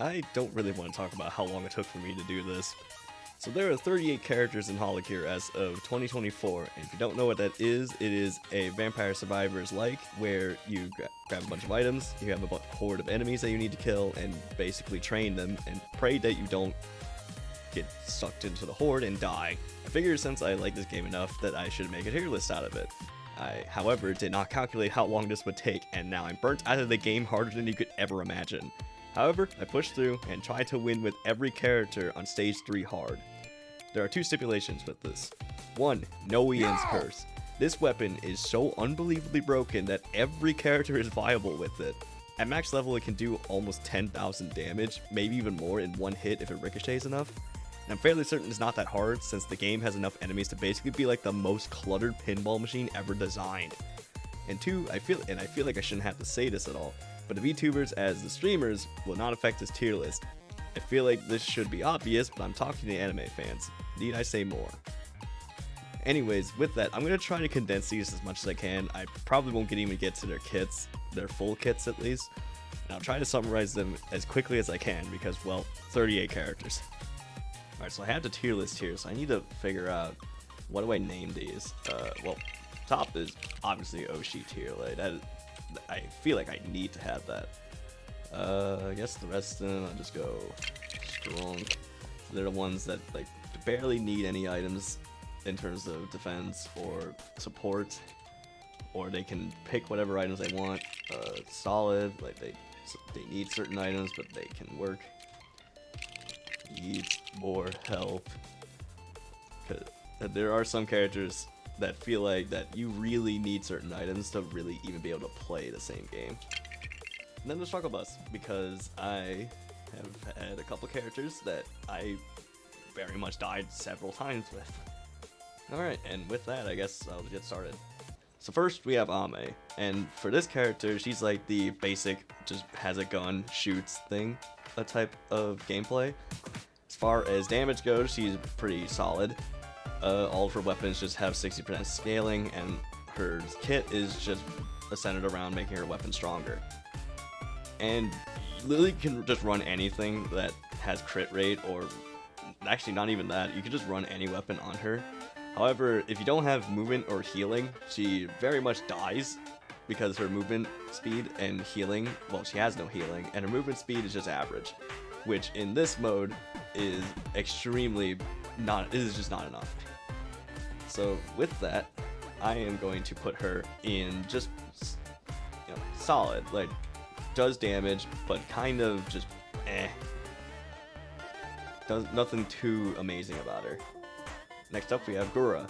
I don't really want to talk about how long it took for me to do this. So there are 38 characters in Holocure as of 2024, and if you don't know what that is, it is a Vampire Survivors-like, where you grab a bunch of items, you have a horde of enemies that you need to kill, and basically train them, and pray that you don't get sucked into the horde and die. I figured since I like this game enough that I should make a tier list out of it. I, however, did not calculate how long this would take, and now I'm burnt out of the game harder than you could ever imagine. However, I pushed through and tried to win with every character on Stage 3 hard. There are two stipulations with this. 1. No Ian's Curse. This weapon is so unbelievably broken that every character is viable with it. At max level it can do almost 10,000 damage, maybe even more in one hit if it ricochets enough. And I'm fairly certain it's not that hard since the game has enough enemies to basically be like the most cluttered pinball machine ever designed. And 2, I feel like I shouldn't have to say this at all, but the VTubers as the streamers will not affect this tier list. I feel like this should be obvious, but I'm talking to anime fans. Need I say more? Anyways, with that, I'm going to try to condense these as much as I can. I probably won't even get to their kits, their full kits at least. And I'll try to summarize them as quickly as I can because, well, 38 characters. Alright, so I have the tier list here, so I need to figure out what do I name these. Well, top is obviously Oshi tier, like that. I feel like I need to have that. I guess the rest of them I'll just go strong. They're the ones that like barely need any items in terms of defense or support, or they can pick whatever items they want. Solid, like they need certain items, but they can work. Needs more help. Cause there are some characters that feel like that you really need certain items to really even be able to play the same game. And then the struggle bus, because I have had a couple characters that I very much died several times with. Alright, and with that, I guess I'll get started. So first we have Ame, and for this character, she's like the basic, just has a gun, shoots thing, a type of gameplay. As far as damage goes, she's pretty solid. All of her weapons just have 60% scaling, and her kit is just centered around making her weapon stronger. And Lily can just run anything that has crit rate, or actually not even that, you can just run any weapon on her. However, if you don't have movement or healing, she very much dies because her movement speed and healing, well, she has no healing, and her movement speed is just average, which in this mode is extremely just not enough. So with that, I am going to put her in just, solid, like, does damage, but kind of just does nothing too amazing about her. Next up we have Gura.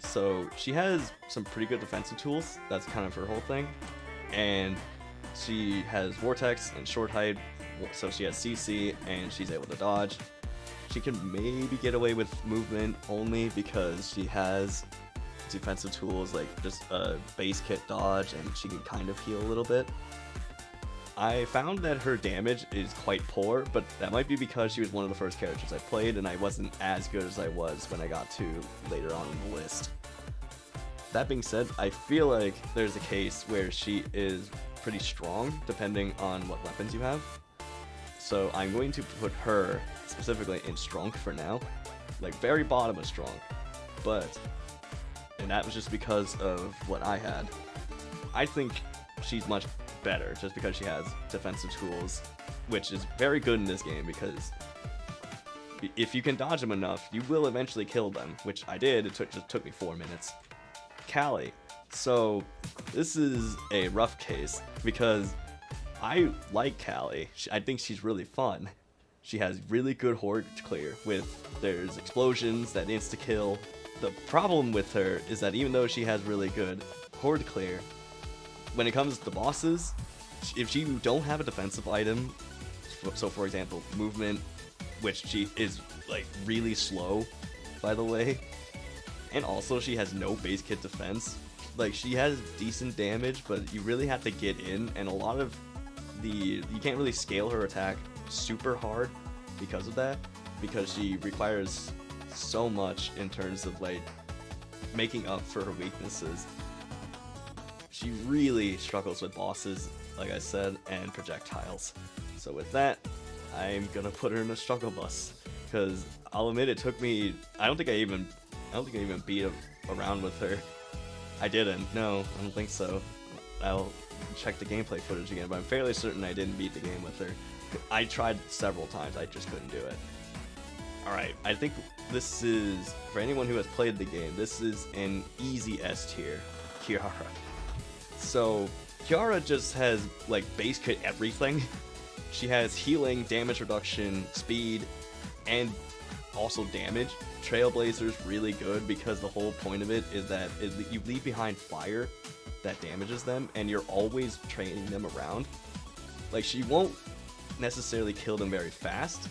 So she has some pretty good defensive tools, that's kind of her whole thing, and she has Vortex and Short Height, so she has CC and she's able to dodge. She can maybe get away with movement only because she has defensive tools like just a base kit dodge, and she can kind of heal a little bit. I found that her damage is quite poor, but that might be because she was one of the first characters I played and I wasn't as good as I was when I got to later on in the list. That being said, I feel like there's a case where she is pretty strong depending on what weapons you have. So I'm going to put her specifically in strong for now, like very bottom of strong, and that was just because of what I had. I think she's much better just because she has defensive tools, which is very good in this game because if you can dodge them enough, you will eventually kill them, which I did. It just took me 4 minutes. Callie. So this is a rough case because I like Callie. I think she's really fun. She has really good horde clear there's explosions that insta-kill. The problem with her is that even though she has really good horde clear, when it comes to bosses, if you don't have a defensive item, so for example, movement, which she is like really slow, by the way, and also she has no base kit defense, like she has decent damage, but you really have to get in, and a lot of you can't really scale her attack super hard because of that, because she requires so much in terms of like making up for her weaknesses. She really struggles with bosses, like I said, and projectiles. So with that, I'm gonna put her in a struggle bus, because I'll admit it took me. I don't think I even beat around with her. I didn't. No, I don't think so. I'll check the gameplay footage again, but I'm fairly certain I didn't beat the game with her. I tried several times. I just couldn't do it. All right, I think this is, for anyone who has played the game, this is an easy S tier, Kiara. So Kiara just has like base kit everything. She has healing, damage reduction, speed, and also damage. Trailblazer's really good because the whole point of it is that you leave behind fire that damages them, and you're always training them around. Like, she won't necessarily kill them very fast,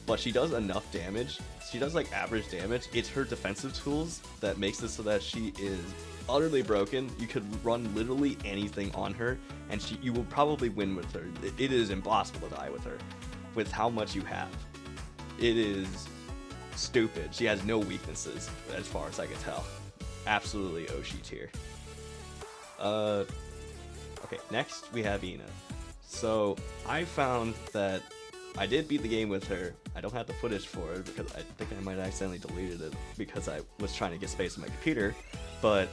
but she does enough damage. She does like average damage. It's her defensive tools that makes it so that she is utterly broken. You could run literally anything on her, and you will probably win with her. It is impossible to die with her, with how much you have. It is stupid. She has no weaknesses, as far as I can tell. Absolutely Oshi tier. Okay, next we have Ina. So I found that I did beat the game with her. I don't have the footage for it because I think I might have accidentally deleted it because I was trying to get space on my computer. But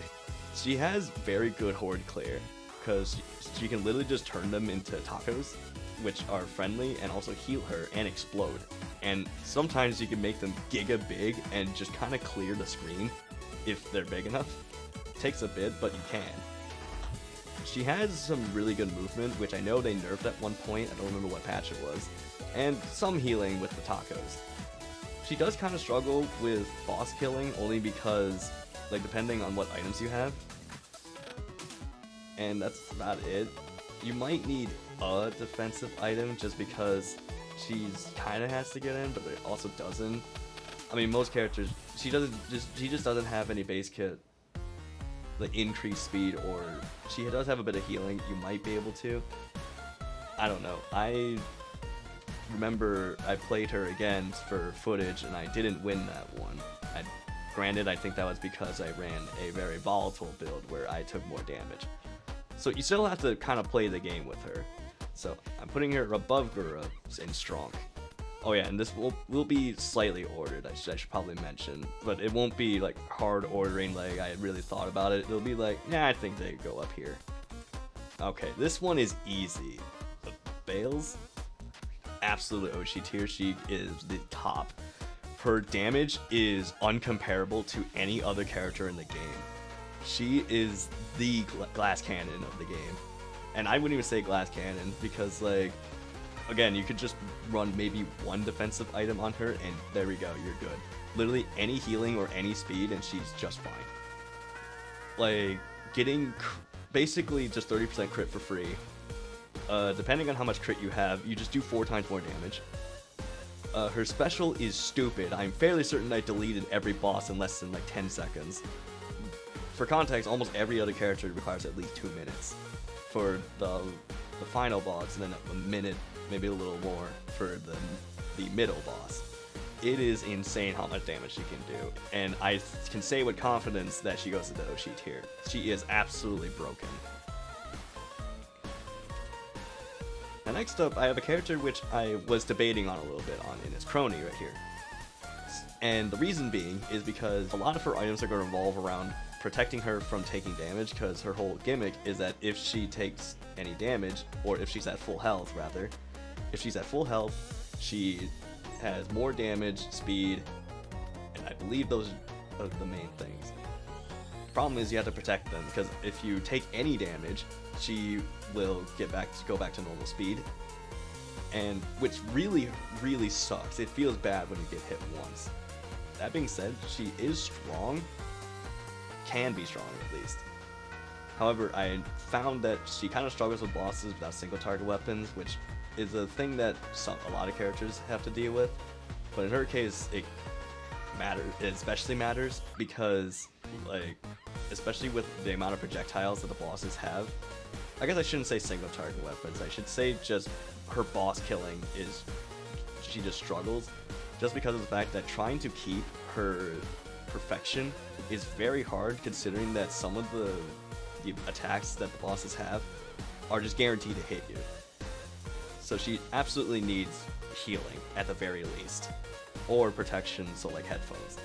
she has very good horde clear because she can literally just turn them into tacos, which are friendly and also heal her and explode. And sometimes you can make them giga big and just kind of clear the screen if they're big enough. Takes a bit, but you can. She has some really good movement, which I know they nerfed at one point. I don't remember what patch it was. And some healing with the tacos. She does kind of struggle with boss killing only because, like, depending on what items you have. And that's about it. You might need a defensive item just because she's kind of has to get in, but it also doesn't. I mean, most characters, she just doesn't have any base kit, like increased speed, or she does have a bit of healing. You might be able to. I don't know. I remember I played her again for footage and I didn't win that one. Granted, I think that was because I ran a very volatile build where I took more damage. So you still have to kind of play the game with her. So I'm putting her above Gura in strong. Oh yeah, and this will be slightly ordered, I should probably mention. But it won't be like hard ordering like I really thought about it. It'll be like, yeah, I think they go up here. Okay, this one is easy. Bales? Absolute Oshi tier. She is the top. Her damage is uncomparable to any other character in the game. She is the glass cannon of the game. And I wouldn't even say glass cannon because, like, again, you could just run maybe one defensive item on her and there we go, you're good. Literally any healing or any speed and she's just fine. Like, getting basically just 30% crit for free. Depending on how much crit you have, you just do 4 times more damage. Her special is stupid. I'm fairly certain I deleted every boss in less than like 10 seconds. For context, almost every other character requires at least 2 minutes for the final boss, and then a minute, maybe a little more for the middle boss. It is insane how much damage she can do, and I can say with confidence that she goes into Oshi tier. She is absolutely broken. Now next up, I have a character which I was debating on a little bit on, and it's Crony right here. And the reason being is because a lot of her items are going to revolve around protecting her from taking damage, because her whole gimmick is that if she takes any damage, or if she's at full health rather, if she's at full health, she has more damage, speed, and I believe those are the main things. Problem is you have to protect them, because if you take any damage, she will go back to normal speed, and which really sucks. It feels bad when you get hit once. That being said, she is strong, can be strong at least. However, I found that she kind of struggles with bosses without single target weapons, which is a thing that a lot of characters have to deal with. But in her case, it especially matters because, like, especially with the amount of projectiles that the bosses have. I guess I shouldn't say single target weapons. I should say just her boss killing is, she just struggles, just because of the fact that trying to keep her perfection is very hard, considering that some of the attacks that the bosses have are just guaranteed to hit you. So she absolutely needs healing at the very least, or protection, so like headphones.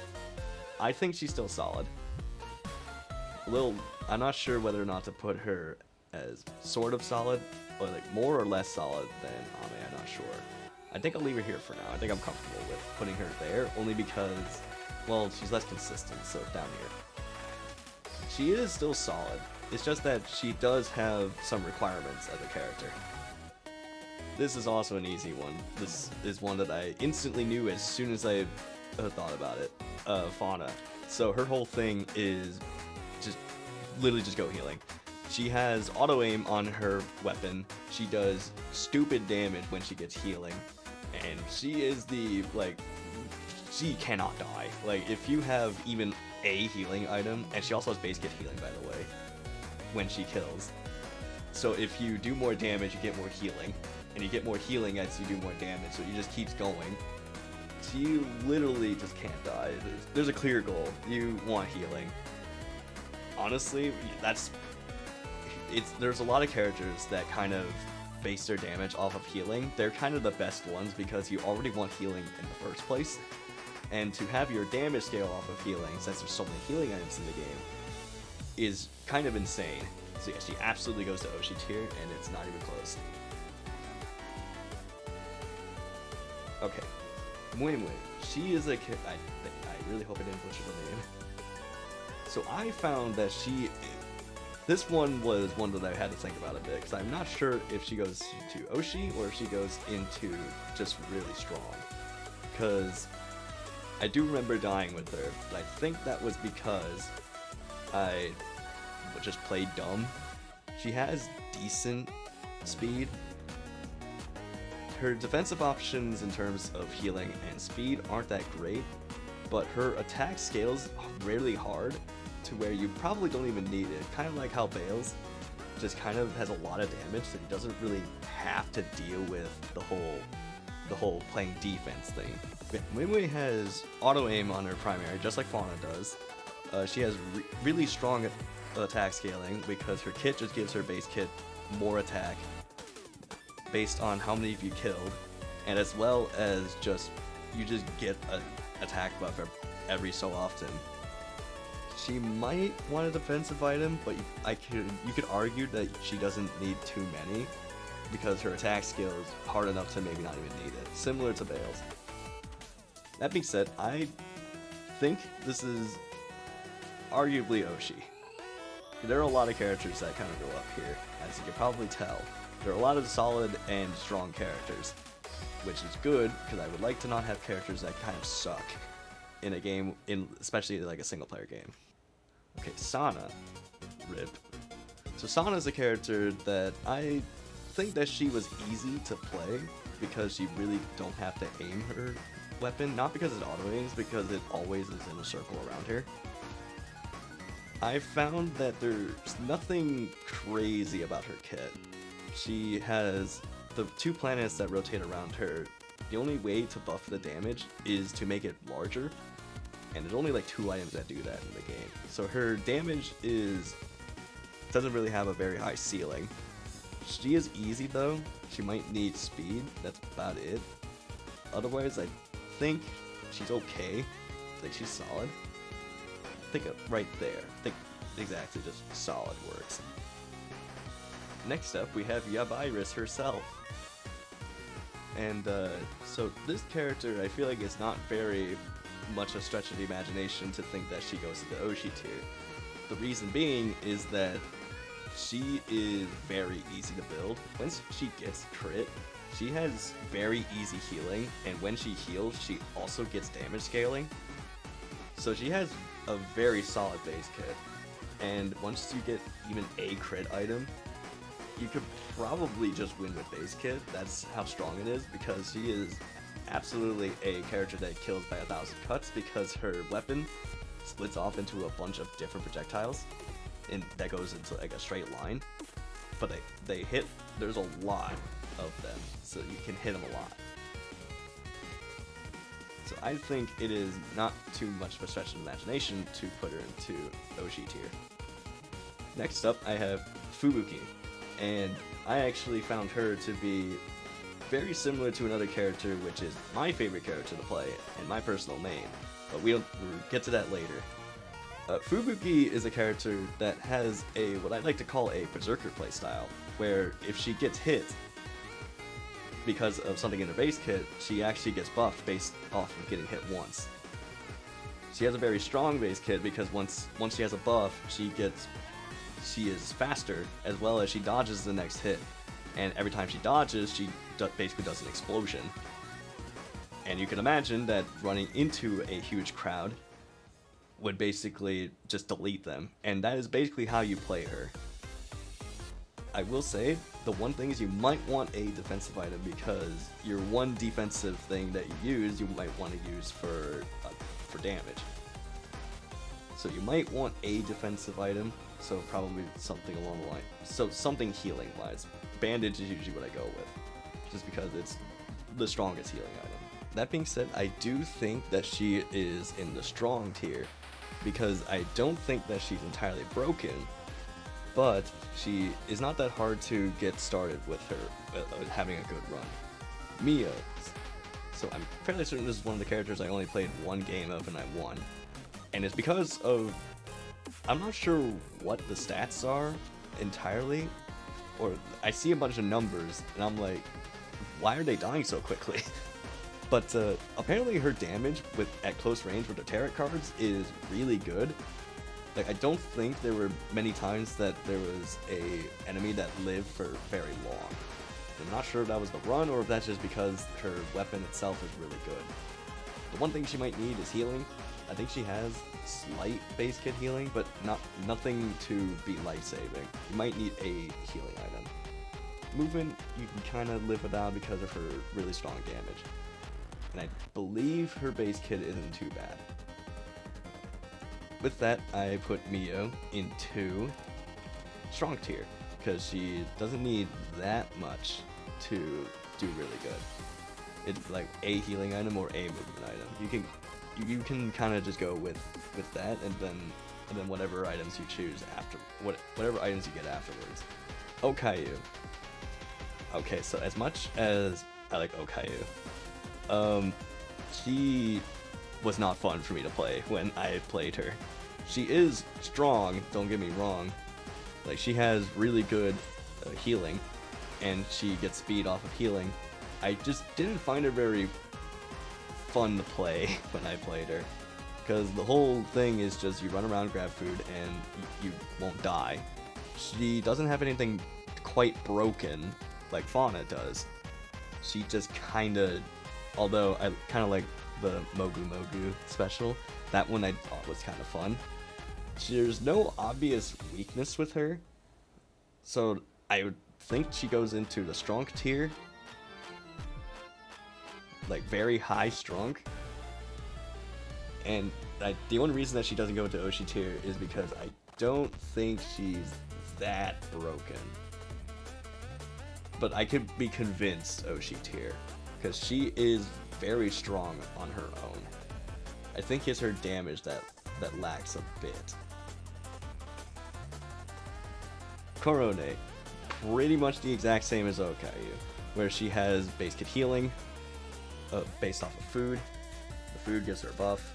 I think she's still solid. I'm not sure whether or not to put her as sort of solid, or like more or less solid than Ame. I'm not sure. I think I'll leave her here for now. I think I'm comfortable with putting her there, only because, well, she's less consistent, so down here. She is still solid. It's just that she does have some requirements as a character. This is also an easy one. This is one that I instantly knew as soon as I thought about it. Fauna. So her whole thing is just literally just go healing. She has auto aim on her weapon. She does stupid damage when she gets healing. And she is she cannot die. Like, if you have even a healing item, and she also has base kit healing, by the way, when she kills. So if you do more damage, you get more healing. And you get more healing as you do more damage, so it just keeps going. She literally just can't die. There's a clear goal. You want healing. Honestly, there's a lot of characters that kind of base their damage off of healing. They're kind of the best ones because you already want healing in the first place. And to have your damage scale off of healing, since there's so many healing items in the game, is kind of insane. So yeah, she absolutely goes to Oshi tier, and it's not even close. Okay, Mui Mui. She is a kid. I really hope I didn't butcher the name. So I found that this one was one that I had to think about a bit, because I'm not sure if she goes to Oshi or if she goes into just really strong. Because I do remember dying with her, but I think that was because I just played dumb. She has decent speed. Her defensive options in terms of healing and speed aren't that great, but her attack scales really hard to where you probably don't even need it. Kind of like how Bales just kind of has a lot of damage that he doesn't really have to deal with the whole playing defense thing. Mui Mui has auto aim on her primary, just like Fauna does. She has really strong attack scaling because her kit just gives her base kit more attack based on how many of you killed, and as well as you just get an attack buff every so often. She might want a defensive item, but you could argue that she doesn't need too many because her attack skill is hard enough to maybe not even need it, similar to Bales. That being said, I think this is arguably Oshi. There are a lot of characters that kind of go up here, as you can probably tell. There are a lot of solid and strong characters, which is good, because I would like to not have characters that kind of suck in a game, especially like a single player game. Okay, Sana. RIP. So Sana is a character that I think that she was easy to play, because you really don't have to aim her weapon, not because it auto-aims, because it always is in a circle around her. I found that there's nothing crazy about her kit. She has the 2 planets that rotate around her. The only way to buff the damage is to make it larger, and there's only like 2 items that do that in the game. So her damage doesn't really have a very high ceiling. She is easy though. She might need speed, that's about it. Otherwise, I think she's okay. Like, she's solid. I think right there. I think exactly just solid works. Next up, we have Yabiris herself. And so this character, I feel like it's not very much a stretch of the imagination to think that she goes to the Oshi tier. The reason being is that she is very easy to build. Once she gets crit, she has very easy healing, and when she heals, she also gets damage scaling. So she has a very solid base kit, and once you get even a crit item, you could probably just win with base kit. That's how strong it is, because she is absolutely a character that kills by 1,000 cuts, because her weapon splits off into a bunch of different projectiles, and that goes into like a straight line. But they hit, there's a lot of them, so you can hit them a lot. So I think it is not too much of a stretch of imagination to put her into Oshi tier. Next up, I have Fubuki, and I actually found her to be very similar to another character, which is my favorite character to play and my personal main, but we'll get to that later. Fubuki is a character that has a what I like to call a berserker playstyle, where if she gets hit because of something in her base kit, she actually gets buffed based off of getting hit once. She has a very strong base kit because once she has a buff, she is faster, as well as she dodges the next hit. And every time she dodges, she basically does an explosion. And you can imagine that running into a huge crowd would basically just delete them. And that is basically how you play her. I will say, the one thing is you might want a defensive item, because your one defensive thing that you use, you might want to use for damage. So you might want a defensive item, so probably something along the line. So something healing wise. Bandage is usually what I go with, just because it's the strongest healing item. That being said, I do think that she is in the strong tier, because I don't think that she's entirely broken, but she is not that hard to get started with her having a good run. Mia. So I'm fairly certain this is one of the characters I only played one game of and I won. And it's because of, I'm not sure what the stats are entirely, or I see a bunch of numbers and I'm like, why are they dying so quickly? But apparently her damage at close range with the tarot cards is really good. Like, I don't think there were many times that there was a enemy that lived for very long. I'm not sure if that was the run or if that's just because her weapon itself is really good. The one thing she might need is healing. I think she has slight base kit healing, but nothing to be life-saving. You might need a healing item. Movement, you can kind of live without because of her really strong damage. And I believe her base kit isn't too bad. With that, I put Mio into strong tier, because she doesn't need that much to do really good. It's like a healing item or a movement item. You can kind of just go with that, and then whatever items you choose after whatever items you get afterwards. Okayu. Okay, so as much as I like Okayu, she was not fun for me to play when I played her. She is strong, don't get me wrong. Like, she has really good healing, and she gets speed off of healing. I just didn't find her very fun to play when I played her, because the whole thing is just you run around, grab food, and you won't die. She doesn't have anything quite broken like Fauna does. She just kinda, although I kinda like the Mogu Mogu special, that one I thought was kind of fun. There's no obvious weakness with her, so I would think she goes into the strong tier, like very high strong. And the only reason that she doesn't go into Oshi tier is because I don't think she's that broken. But I could be convinced Oshi tier, because she is very strong on her own. I think it's her damage that lacks a bit. Korone, pretty much the exact same as Okayu, where she has base kit healing, based off of food. The food gives her a buff.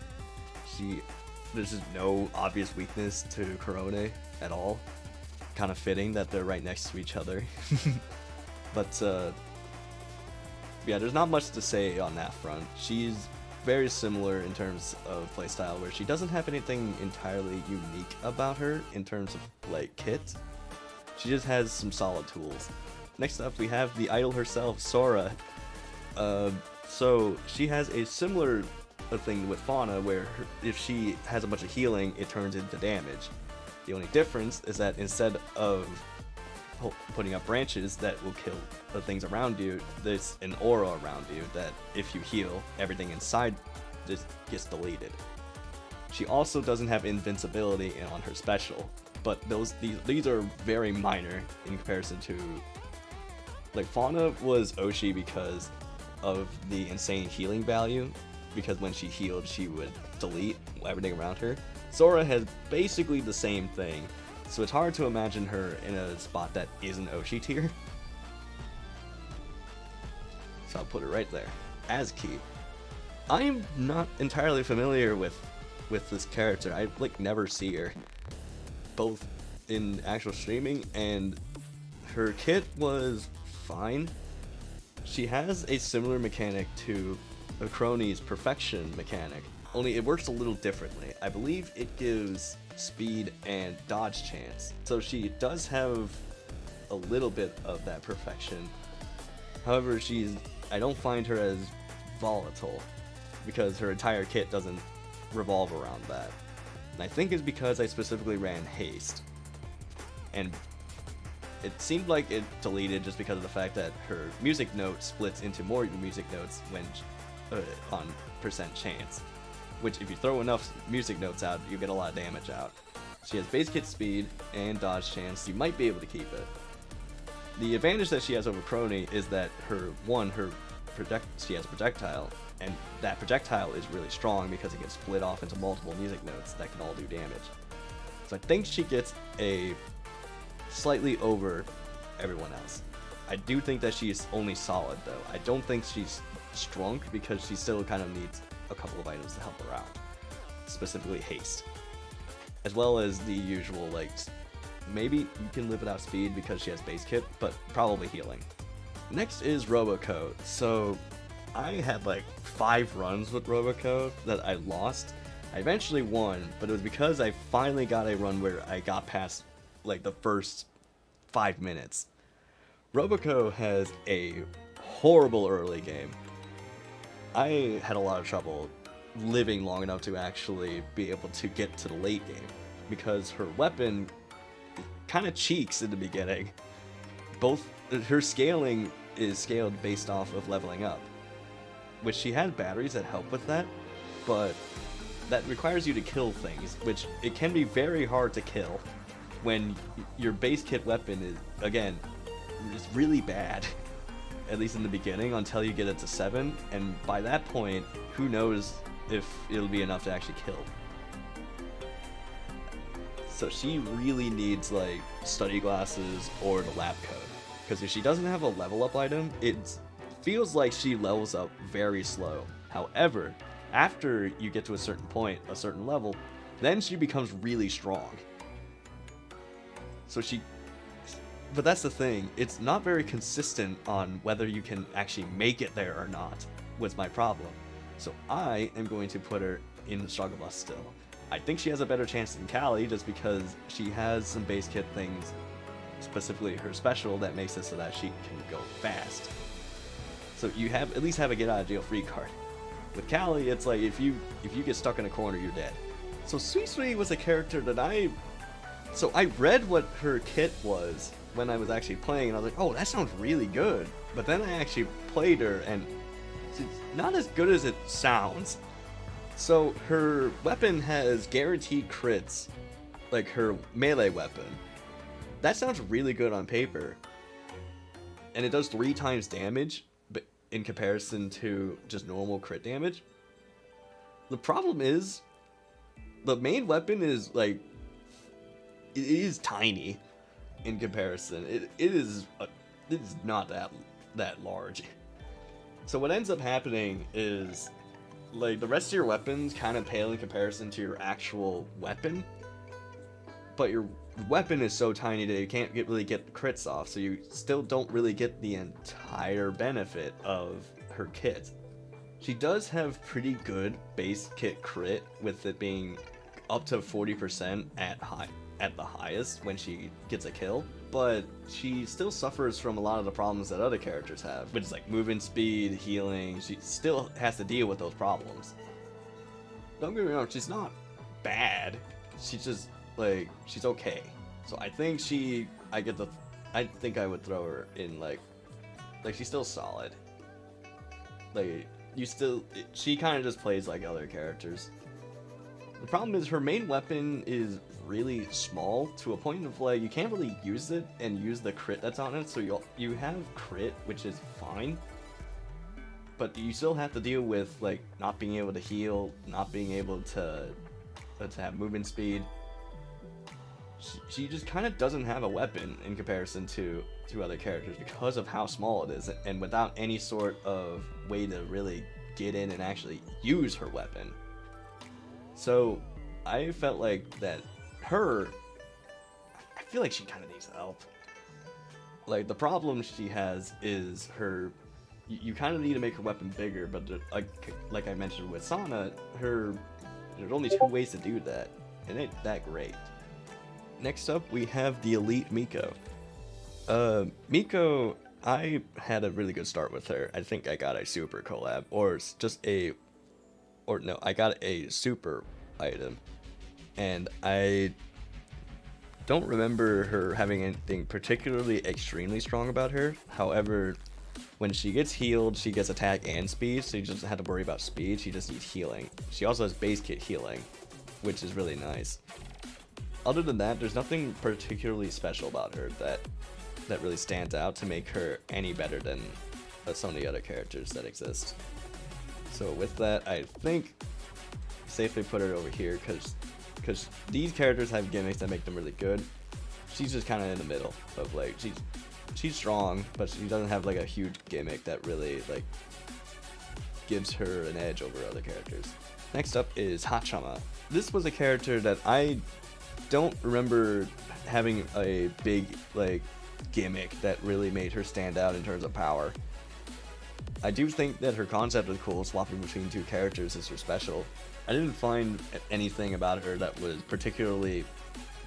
There's just no obvious weakness to Korone at all. Kind of fitting that they're right next to each other. But yeah, there's not much to say on that front. She's very similar in terms of playstyle, where she doesn't have anything entirely unique about her in terms of like kit. She just has some solid tools. Next up, we have the idol herself, Sora. So she has a similar thing with Fauna, where if she has a bunch of healing, it turns into damage. The only difference is that instead of putting up branches that will kill the things around you, there's an aura around you that if you heal, everything inside just gets deleted. She also doesn't have invincibility on her special, but these are very minor in comparison to, like, Fauna was Oshi because of the insane healing value, because when she healed she would delete everything around her. Sora has basically the same thing, so it's hard to imagine her in a spot that isn't Oshi tier. So I'll put it right there as key. I'm not entirely familiar with this character. I like never see her, both in actual streaming, and her kit was fine. She has a similar mechanic to Acroni's perfection mechanic, only it works a little differently. I believe it gives speed and dodge chance, so she does have a little bit of that perfection. However, I don't find her as volatile because her entire kit doesn't revolve around that. And I think it's because I specifically ran haste, and it seemed like it deleted just because of the fact that her music note splits into more music notes when on percent chance, which if you throw enough music notes out, you get a lot of damage out. She has base kit speed and dodge chance. You might be able to keep it. The advantage that she has over Crony is that she has a projectile, and that projectile is really strong because it gets split off into multiple music notes that can all do damage. So I think she gets a slightly over everyone else. I do think that she's only solid though. I don't think she's strong because she still kind of needs a couple of items to help her out, specifically haste, as well as the usual, like, maybe you can live without speed because she has base kit, but probably healing. Next is Robocode. So I had like 5 runs with Robocode that I lost. I eventually won, but it was because I finally got a run where I got past like the first 5 minutes. Roboco has a horrible early game. I had a lot of trouble living long enough to actually be able to get to the late game because her weapon kind of cheeks in the beginning. Both her scaling is scaled based off of leveling up, which she had batteries that help with that, but that requires you to kill things, which it can be very hard to kill when your base kit weapon is, again, is really bad, at least in the beginning, until you get it to 7, and by that point, who knows if it'll be enough to actually kill. So she really needs like study glasses or the lab coat, because if she doesn't have a level up item, it feels like she levels up very slow. However, after you get to a certain point, a certain level, then she becomes really strong. But that's the thing, it's not very consistent on whether you can actually make it there or not, was my problem. So I am going to put her in the struggle bus still. I think she has a better chance than Callie just because she has some base kit things, specifically her special, that makes it so that she can go fast. So you at least have a get out of jail free card. With Callie, it's like if you get stuck in a corner, you're dead. So Sui Sui was a character that I read what her kit was when I was actually playing, and I was like, oh, that sounds really good. But then I actually played her, and it's not as good as it sounds. So her weapon has guaranteed crits, like her melee weapon. That sounds really good on paper. And it does 3 times damage, but in comparison to just normal crit damage. The problem is, the main weapon is like, it is tiny in comparison. It is not that large. So what ends up happening is, like, the rest of your weapons kind of pale in comparison to your actual weapon, but your weapon is so tiny that you can't really get crits off, so you still don't really get the entire benefit of her kit. She does have pretty good base kit crit, with it being up to 40% at the highest when she gets a kill, but she still suffers from a lot of the problems that other characters have, which is like movement speed, healing. She still has to deal with those problems. Don't get me wrong, she's not bad. She's just like, she's okay. So I think I think I would throw her in like she's still solid. Like, she kind of just plays like other characters. The problem is her main weapon is really small to a point of like you can't really use it and use the crit that's on it. So you have crit, which is fine, but you still have to deal with like not being able to heal, not being able to have movement speed. she just kind of doesn't have a weapon in comparison to other characters because of how small it is, and without any sort of way to really get in and actually use her weapon. So I felt like that I feel like she kind of needs help. Like, the problem she has is you kind of need to make her weapon bigger, but like I mentioned with Sana, there's only 2 ways to do that, and it ain't that great. Next up, we have the Elite Miko. Miko, I had a really good start with her. I think I got a super collab, I got a super item, and I don't remember her having anything particularly extremely strong about her. However, when she gets healed, she gets attack and speed, so you just don't have to worry about speed, she just needs healing. She also has base kit healing, which is really nice. Other than that, there's nothing particularly special about her that really stands out to make her any better than some of the other characters that exist. So with that, I think safely put her over here, because these characters have gimmicks that make them really good. She's just kind of in the middle of, like, she's strong, but she doesn't have like a huge gimmick that really like gives her an edge over other characters. Next up is Hachama. This was a character that I don't remember having a big like gimmick that really made her stand out in terms of power. I do think that her concept is cool. Swapping between 2 characters is her special. I didn't find anything about her that was particularly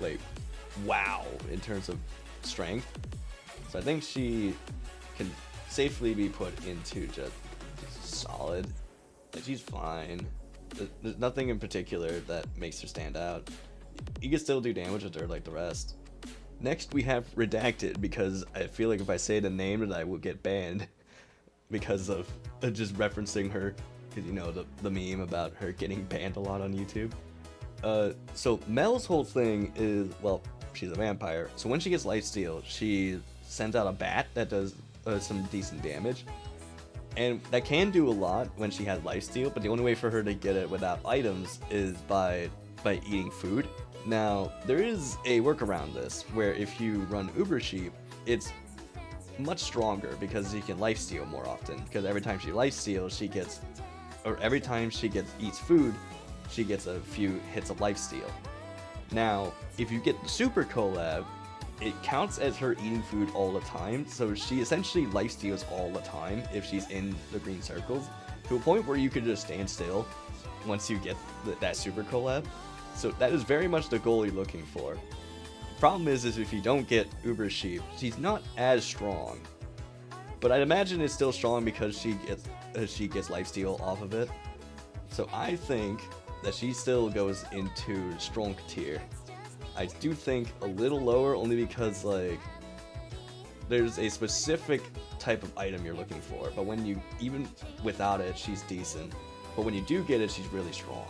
like wow in terms of strength. So I think she can safely be put into just solid. Like, she's fine. There's nothing in particular that makes her stand out. You can still do damage with her like the rest. Next we have Redacted, because I feel like if I say the name that I will get banned because of just referencing her, because you know the meme about her getting banned a lot on YouTube. So Mel's whole thing is, well, she's a vampire, so when she gets lifesteal, she sends out a bat that does some decent damage, and that can do a lot when she has lifesteal, but the only way for her to get it without items is by eating food. Now, there is a workaround this, where if you run Uber Sheep, it's much stronger because you can lifesteal more often, because every time she lifesteals, every time she eats food, she gets a few hits of lifesteal. Now, if you get the super collab, it counts as her eating food all the time, so she essentially lifesteals all the time if she's in the green circles, to a point where you could just stand still once you get that super collab. So that is very much the goal you're looking for. Problem is if you don't get Uber Sheep, she's not as strong, but I'd imagine it's still strong because she gets lifesteal off of it. So I think that she still goes into strong tier. I do think a little lower, only because like there's a specific type of item you're looking for, but even without it, she's decent, but when you do get it, she's really strong.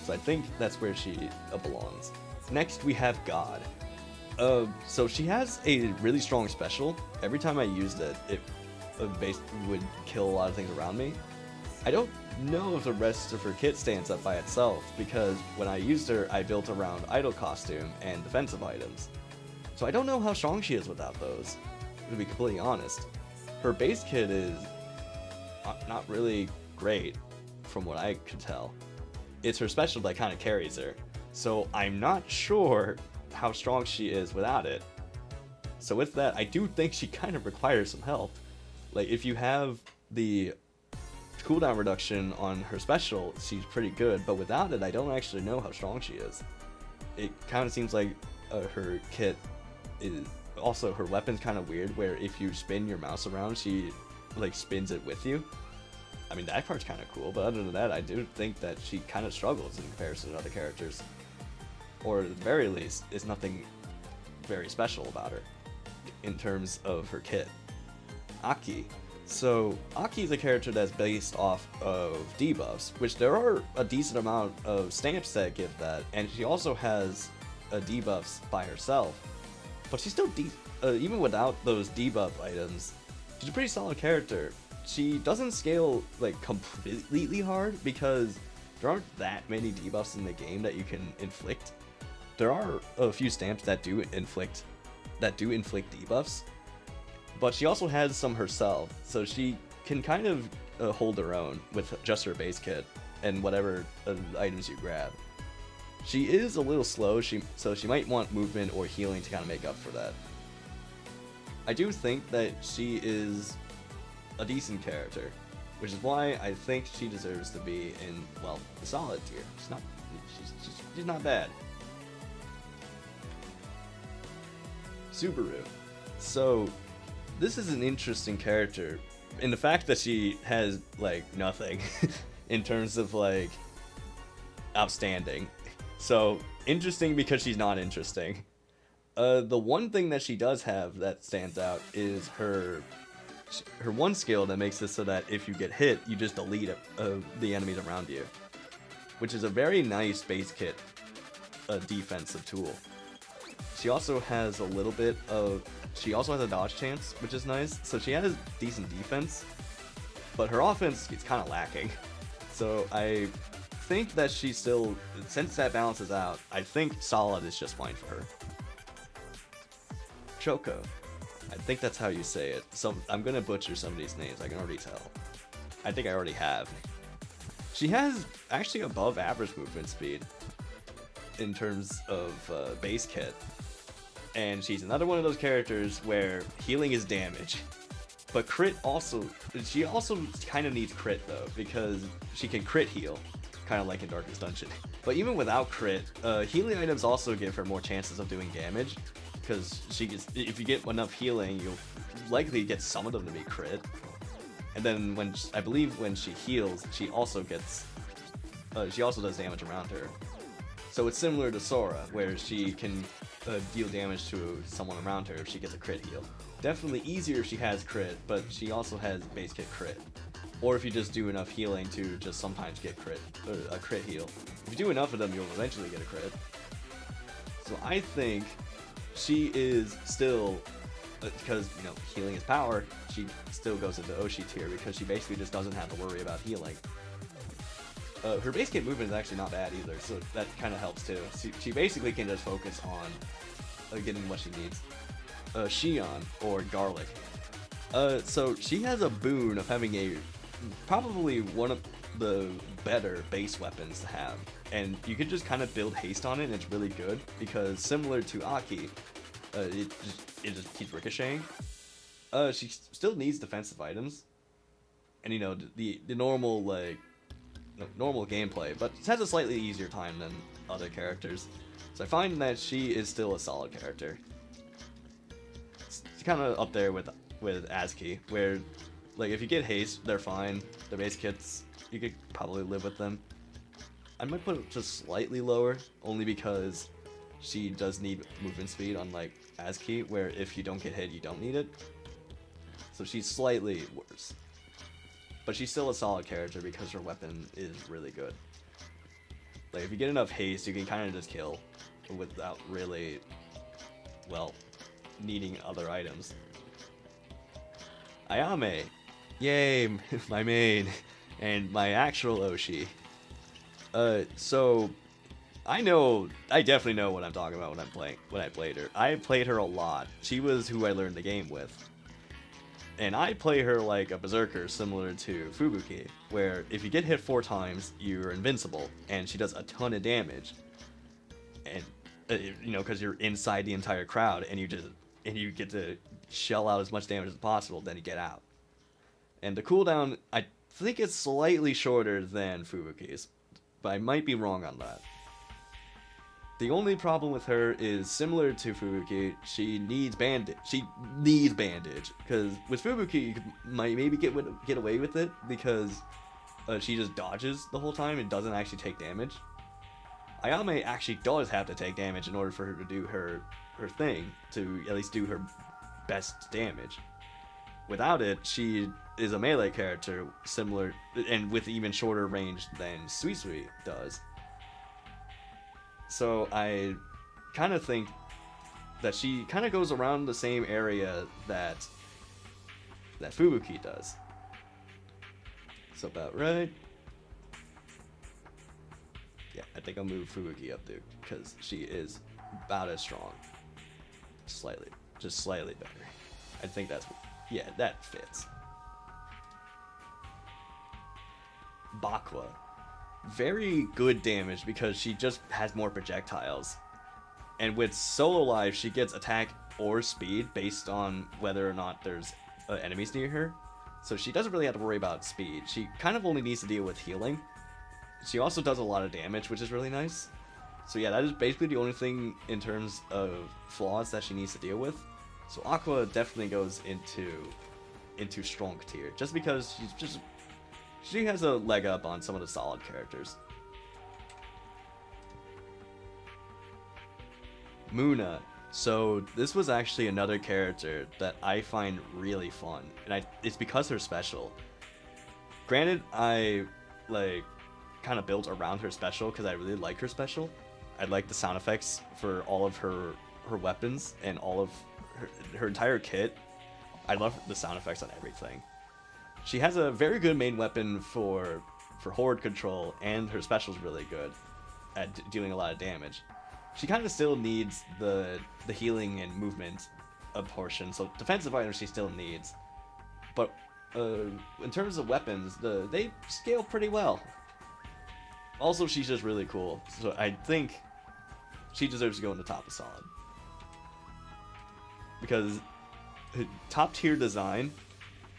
So I think that's where she belongs. Next we have God. So she has a really strong special. Every time I used it, it basically would kill a lot of things around me. I don't know if the rest of her kit stands up by itself, because when I used her, I built around idol costume and defensive items. So I don't know how strong she is without those, to be completely honest. Her base kit is not really great, from what I could tell. It's her special that kind of carries her, so I'm not sure how strong she is without it. So with that, I do think she kind of requires some help. Like, if you have the cooldown reduction on her special, she's pretty good, but without it, I don't actually know how strong she is. It kind of seems like her kit is... Also, her weapon's kind of weird, where if you spin your mouse around, she like spins it with you. I mean, that part's kind of cool, but other than that, I do think that she kind of struggles in comparison to other characters. Or at the very least, it's nothing very special about her in terms of her kit. Aki. So, Aki is a character that's based off of debuffs, which there are a decent amount of stamps that give that, and she also has debuffs by herself. But she's still even without those debuff items, she's a pretty solid character. She doesn't scale like completely hard because there aren't that many debuffs in the game that you can inflict. there are a few stamps that do inflict debuffs, but she also has some herself, so she can kind of hold her own with just her base kit and whatever items you grab. She is a little slow, so she might want movement or healing to kind of make up for that. I do think that she is a decent character, which is why I think she deserves to be in, well, the solid tier. She's not bad. Subaru. So, this is an interesting character in the fact that she has, like, nothing in terms of, like, outstanding. So, interesting because she's not interesting. The one thing that she does have that stands out is her one skill that makes it so that if you get hit, you just delete the enemies around you, which is a very nice base kit defensive tool. She also has a little bit of... She also has a dodge chance, which is nice. So she has decent defense, but her offense is kind of lacking. So I think that she still... Since that balances out, I think solid is just fine for her. Choco. I think that's how you say it. So I'm going to butcher some of these names, I can already tell. I think I already have. She has actually above average movement speed in terms of base kit. And she's another one of those characters where healing is damage. But crit also... She also kind of needs crit though, because she can crit heal, kind of like in Darkest Dungeon. But even without crit, healing items also give her more chances of doing damage, because if you get enough healing, you'll likely get some of them to be crit. And then I believe when she heals, she also does damage around her. So it's similar to Sora, where she can deal damage to someone around her if she gets a crit heal. Definitely easier if she has crit, but she also has base kit crit. Or if you just do enough healing to just sometimes get a crit heal. If you do enough of them, you'll eventually get a crit. So I think she is still, because, you know, healing is power, she still goes into Oshi tier because she basically just doesn't have to worry about healing. Her base kit movement is actually not bad either, so that kind of helps too. She basically can just focus on getting what she needs. Shion, or Garlic. So she has a boon of having probably one of the better base weapons to have. And you can just kind of build haste on it, and it's really good, because similar to Aki, it just keeps ricocheting. She still needs defensive items. And, you know, the normal, like... normal gameplay, but has a slightly easier time than other characters. So I find that she is still a solid character. It's kind of up there with Azuki, where, like, if you get haste, they're fine. The base kits, you could probably live with them. I might put it just slightly lower, only because she does need movement speed, unlike Azuki, where if you don't get hit, you don't need it. So she's slightly worse. But she's still a solid character because her weapon is really good. Like, if you get enough haste, you can kind of just kill without really, well, needing other items. Ayame! Yay, my main, and my actual Oshi. So, I definitely know what I'm talking about when I played her. I played her a lot. She was who I learned the game with. And I play her like a berserker, similar to Fubuki, where if you get hit 4 times, you're invincible, and she does a ton of damage. And you know, because you're inside the entire crowd, and you get to shell out as much damage as possible, then you get out. And the cooldown, I think it's slightly shorter than Fubuki's, but I might be wrong on that. The only problem with her is similar to Fubuki, she needs bandage. Because with Fubuki, you could maybe get away with it because she just dodges the whole time and doesn't actually take damage. Ayame actually does have to take damage in order for her to do her thing, to at least do her best damage. Without it, she is a melee character, similar, and with even shorter range than Sweet Sweet does. So I kind of think that she kind of goes around the same area that Fubuki does. So about right. Yeah, I think I'll move Fubuki up there because she is about as strong. Slightly. Just slightly better. I think that's... Yeah, that fits. Bakwa. Very good damage because she just has more projectiles. And with Solo Life, she gets attack or speed based on whether or not there's enemies near her. So she doesn't really have to worry about speed. She kind of only needs to deal with healing. She also does a lot of damage, which is really nice. So yeah, that is basically the only thing in terms of flaws that she needs to deal with. So Aqua definitely goes into strong tier, just because she has a leg up on some of the solid characters. Muna. So this was actually another character that I find really fun, and it's because her special. Granted, I kind of built around her special because I really like her special. I like the sound effects for all of her weapons and all of her entire kit. I love the sound effects on everything. She has a very good main weapon for horde control, and her special is really good at dealing a lot of damage. She kind of still needs the healing and movement portion, so defensive items she still needs. But in terms of weapons, they scale pretty well. Also, she's just really cool, so I think she deserves to go in the top of solid. Because top tier design,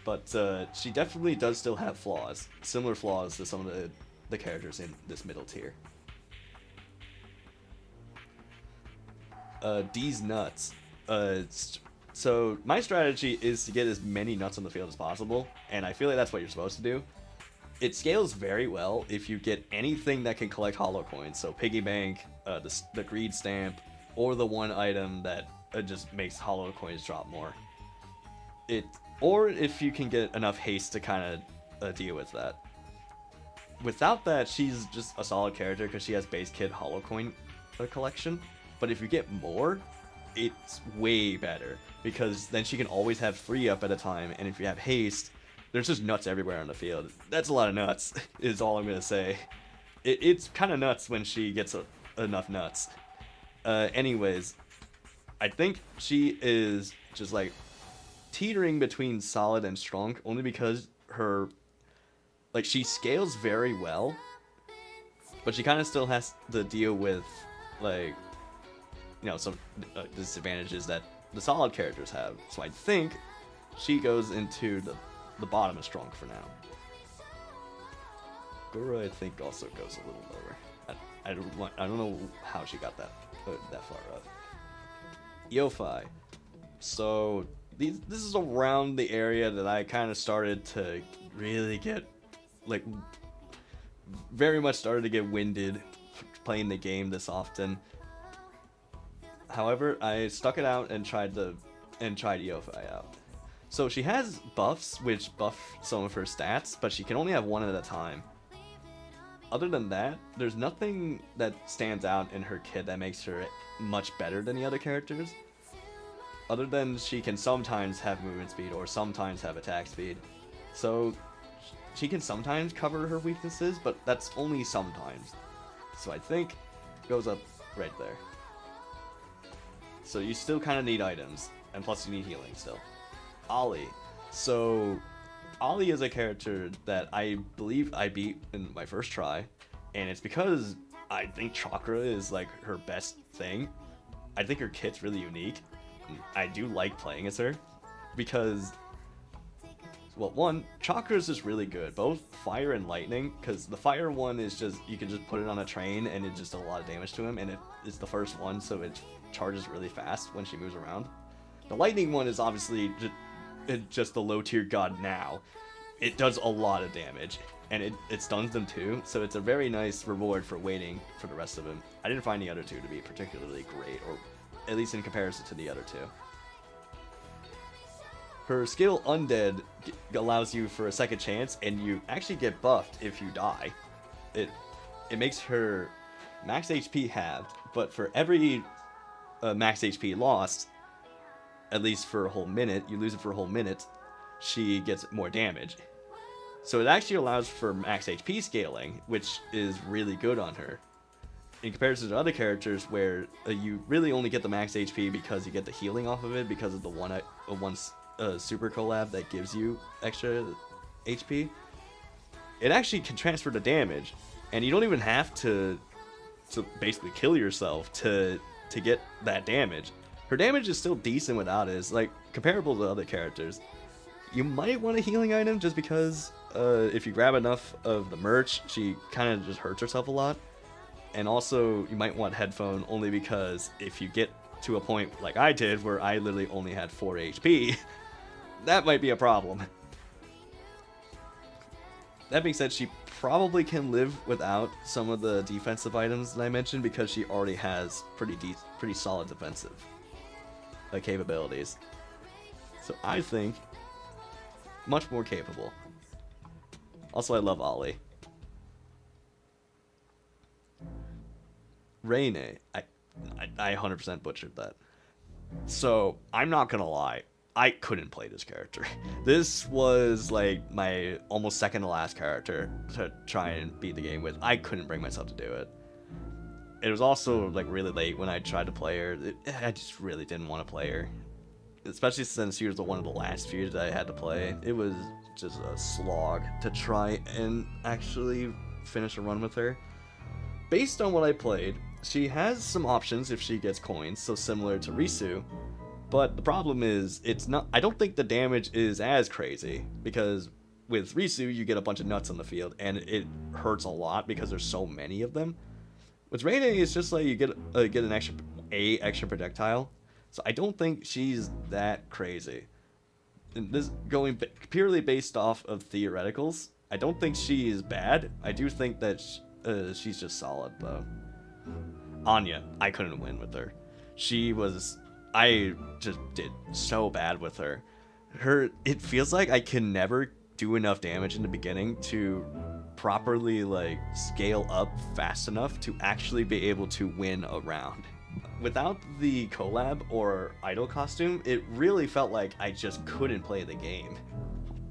but she definitely does still have flaws, similar flaws to some of the characters in this middle tier. D's nuts. So my strategy is to get as many nuts on the field as possible, and I feel like that's what you're supposed to do. It scales very well if you get anything that can collect hollow coins, so piggy bank, the greed stamp, or the one item that just makes hollow coins drop more. Or if you can get enough haste to kind of deal with that. Without that, she's just a solid character because she has base kit hollow coin collection. But if you get more, it's way better because then she can always have 3 up at a time, and if you have haste, there's just nuts everywhere on the field. That's a lot of nuts, is all I'm gonna say. It's kind of nuts when she gets enough nuts. Anyways, I think she is just like teetering between solid and strong, only because she scales very well, but she kind of still has to deal with some disadvantages that the solid characters have. So I think she goes into the bottom of strong for now. Gura, I think, also goes a little lower. I don't know how she got that far up. Yofi. So this is around the area that I kind of started to really get very much started to get winded playing the game this often. However, I stuck it out and tried Yofi out. So she has buffs which buff some of her stats, but she can only have one at a time. Other than that, there's nothing that stands out in her kit that makes her much better than the other characters. Other than she can sometimes have movement speed or sometimes have attack speed. So she can sometimes cover her weaknesses, but that's only sometimes. So I think it goes up right there. So you still kind of need items, and plus you need healing still. Ollie. So Ollie is a character that I believe I beat in my first try, and it's because I think Chakra is her best thing. I think her kit's really unique. I do like playing as her because, well, one, Chakra is just really good, both fire and lightning, because the fire one is just, you can just put it on a train and it's just a lot of damage to him, and it's the first one, so it charges really fast when she moves around. The lightning one is obviously just the low tier god now. It does a lot of damage, and it stuns them too, so it's a very nice reward for waiting for the rest of them. I didn't find the other two to be particularly great, or at least in comparison to the other two. Her skill Undead allows you for a second chance, and you actually get buffed if you die. It makes her max HP halved, but for every max HP lost, at least for a whole minute, you lose it for a whole minute, she gets more damage. So it actually allows for max HP scaling, which is really good on her. in comparison to other characters where you really only get the max HP because you get the healing off of it because of the one super collab that gives you extra HP. It actually can transfer to damage, and you don't even have to basically kill yourself to get that damage. Her damage is still decent without it. It's like comparable to other characters. You might want a healing item just because if you grab enough of the merch, she kind of just hurts herself a lot. And also, you might want headphone only because if you get to a point like I did where I literally only had 4 HP, that might be a problem. That being said, she probably can live without some of the defensive items that I mentioned because she already has pretty solid defensive capabilities. So I think much more capable. Also, I love Ollie. Rene, I 100% butchered that. So, I'm not gonna lie, I couldn't play this character. This was like my almost second to last character to try and beat the game with. I couldn't bring myself to do it. It was also like really late when I tried to play her. I just really didn't want to play her. Especially since she was one of the last few that I had to play. It was just a slog to try and actually finish a run with her. Based on what I played, she has some options if she gets coins, so similar to Risu. But the problem is, I don't think the damage is as crazy, because with Risu, you get a bunch of nuts on the field, and it hurts a lot because there's so many of them. With Rene, it's just like you get an extra projectile, so I don't think she's that crazy. And this going purely based off of theoreticals, I don't think she is bad. I do think that she's just solid, though. Anya, I couldn't win with her. I just did so bad with her. It feels like I can never do enough damage in the beginning to properly like scale up fast enough to actually be able to win a round. Without the collab or idol costume, it really felt like I just couldn't play the game.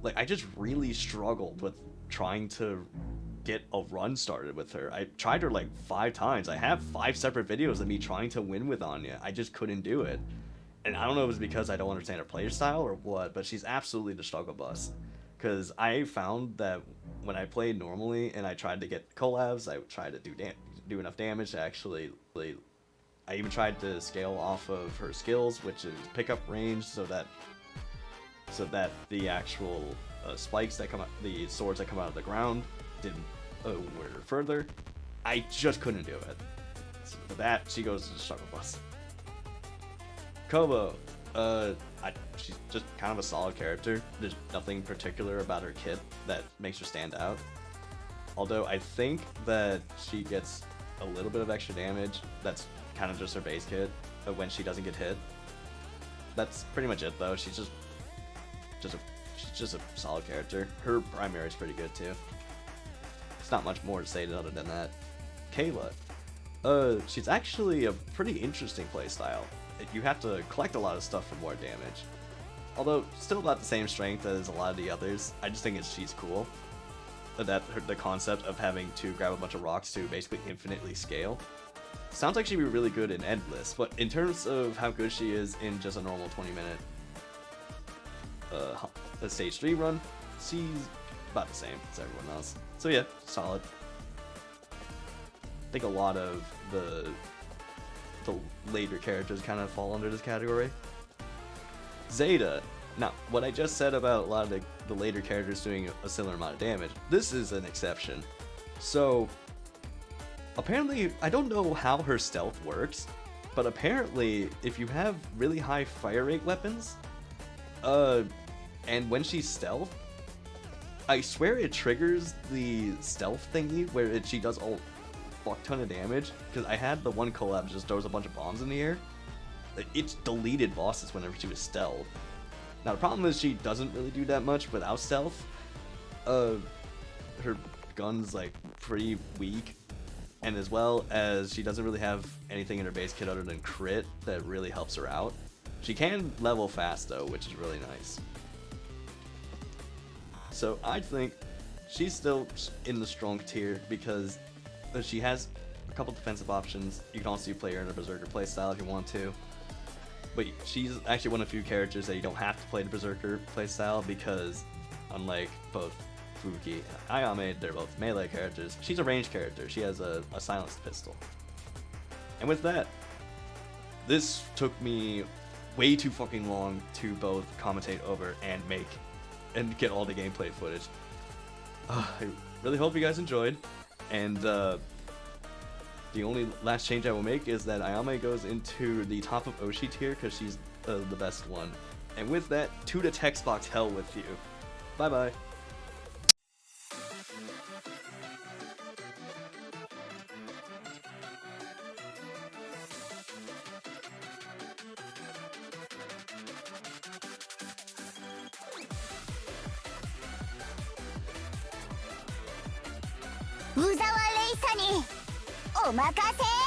Like, I just really struggled with trying to get a run started with her. I tried her like 5 times. I have 5 separate videos of me trying to win with Anya. I just couldn't do it. And I don't know if it was because I don't understand her player style or what, but she's absolutely the struggle bus. Because I found that when I played normally and I tried to get collabs, I tried to do enough damage to actually... I even tried to scale off of her skills, which is pickup range, so that the actual spikes that come out, the swords that come out of the ground, didn't wear her further. I just couldn't do it. So for that, she goes to the struggle bus. Kobo, she's just kind of a solid character. There's nothing particular about her kit that makes her stand out. Although I think that she gets a little bit of extra damage. That's kind of just her base kit when she doesn't get hit. That's pretty much it, though. She's just a solid character. Her primary is pretty good too. It's not much more to say other than that. Kayla, she's actually a pretty interesting playstyle. You have to collect a lot of stuff for more damage. Although still about the same strength as a lot of the others. I just think she's cool. The concept of having to grab a bunch of rocks to basically infinitely scale. Sounds like she'd be really good in Endless, but in terms of how good she is in just a normal 20-minute stage 3 run, she's about the same as everyone else. So yeah, solid. I think a lot of the later characters kind of fall under this category. Zeta. Now, what I just said about a lot of the later characters doing a similar amount of damage, this is an exception. So, apparently, I don't know how her stealth works, but apparently, if you have really high fire rate weapons, and when she's stealth, I swear it triggers the stealth thingy where she does a fuck ton of damage, because I had the one collab just throws a bunch of bombs in the air. It's deleted bosses whenever she was stealth. Now the problem is she doesn't really do that much without stealth. Her gun's like pretty weak, and as well as she doesn't really have anything in her base kit other than crit that really helps her out. She can level fast though, which is really nice. So I think she's still in the strong tier because she has a couple defensive options. You can also play her in a Berserker playstyle if you want to. But she's actually one of the few characters that you don't have to play the Berserker playstyle because, unlike both Fuki and Ayame, they're both melee characters. She's a ranged character. She has a silenced pistol. And with that, this took me way too fucking long to both commentate over and make and get all the gameplay footage. I really hope you guys enjoyed, and the only last change I will make is that Ayame goes into the top of Oshi tier because she's the best one. And with that, to the text box hell with you. Bye bye. Uzawa Reisa ni omakase!